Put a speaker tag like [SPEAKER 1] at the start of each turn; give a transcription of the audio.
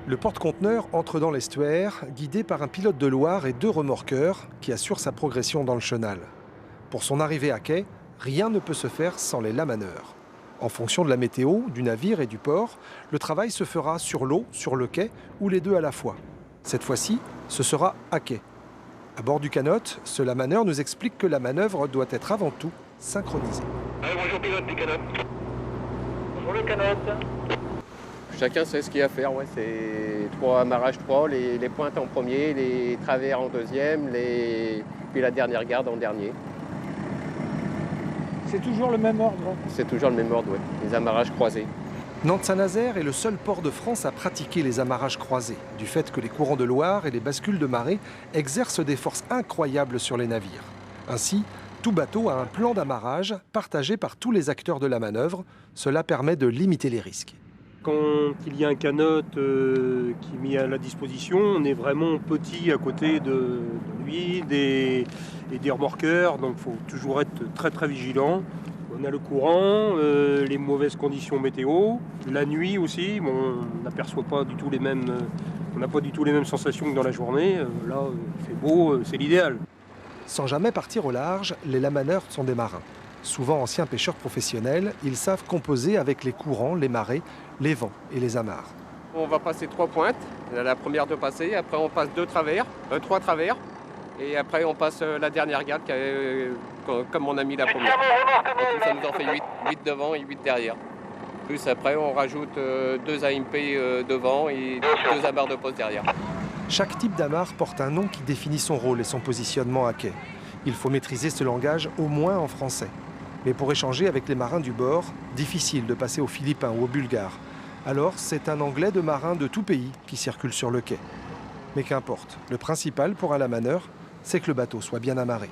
[SPEAKER 1] Le porte-conteneur entre dans l'estuaire, guidé par un pilote de Loire et 2 remorqueurs qui assurent sa progression dans le chenal. Pour son arrivée à quai, rien ne peut se faire sans les lamaneurs. En fonction de la météo, du navire et du port, le travail se fera sur l'eau, sur le quai ou les deux à la fois. Cette fois-ci, ce sera à quai. À bord du canot, ce lamaneur nous explique que la manœuvre doit être avant tout synchronisée.
[SPEAKER 2] Bonjour pilote du canot. Bonjour le canot.
[SPEAKER 3] Chacun sait ce qu'il y a à faire, ouais. C'est 3 amarrages 3, les pointes en premier, les travers en deuxième, puis la dernière garde en dernier.
[SPEAKER 4] C'est toujours le même ordre?
[SPEAKER 3] C'est toujours le même ordre, ouais. Les amarrages croisés.
[SPEAKER 1] Nantes-Saint-Nazaire est le seul port de France à pratiquer les amarrages croisés, du fait que les courants de Loire et les bascules de marée exercent des forces incroyables sur les navires. Ainsi, tout bateau a un plan d'amarrage partagé par tous les acteurs de la manœuvre. Cela permet de limiter les risques.
[SPEAKER 5] Quand il y a un canot qui est mis à la disposition, on est vraiment petit à côté de lui et des remorqueurs, donc il faut toujours être très très vigilant. On a le courant, les mauvaises conditions météo, la nuit aussi, on n'aperçoit pas du tout les mêmes, on n'a pas du tout les mêmes sensations que dans la journée. Là, il fait beau, c'est l'idéal.
[SPEAKER 1] Sans jamais partir au large, les lamaneurs sont des marins. Souvent anciens pêcheurs professionnels, ils savent composer avec les courants, les marées, les vents et les amarres.
[SPEAKER 3] On va passer 3 pointes, la première de passer, après on passe 3 travers, et après on passe la dernière garde comme on a mis la première. Donc ça nous en fait 8 devant et 8 derrière. Plus après on rajoute 2 AMP devant et 2 amarres de poste derrière.
[SPEAKER 1] Chaque type d'amarre porte un nom qui définit son rôle et son positionnement à quai. Il faut maîtriser ce langage au moins en français. Mais pour échanger avec les marins du bord, difficile de passer aux Philippins ou aux Bulgares. Alors c'est un anglais de marins de tout pays qui circule sur le quai. Mais qu'importe, le principal pour un lamaneur, c'est que le bateau soit bien amarré.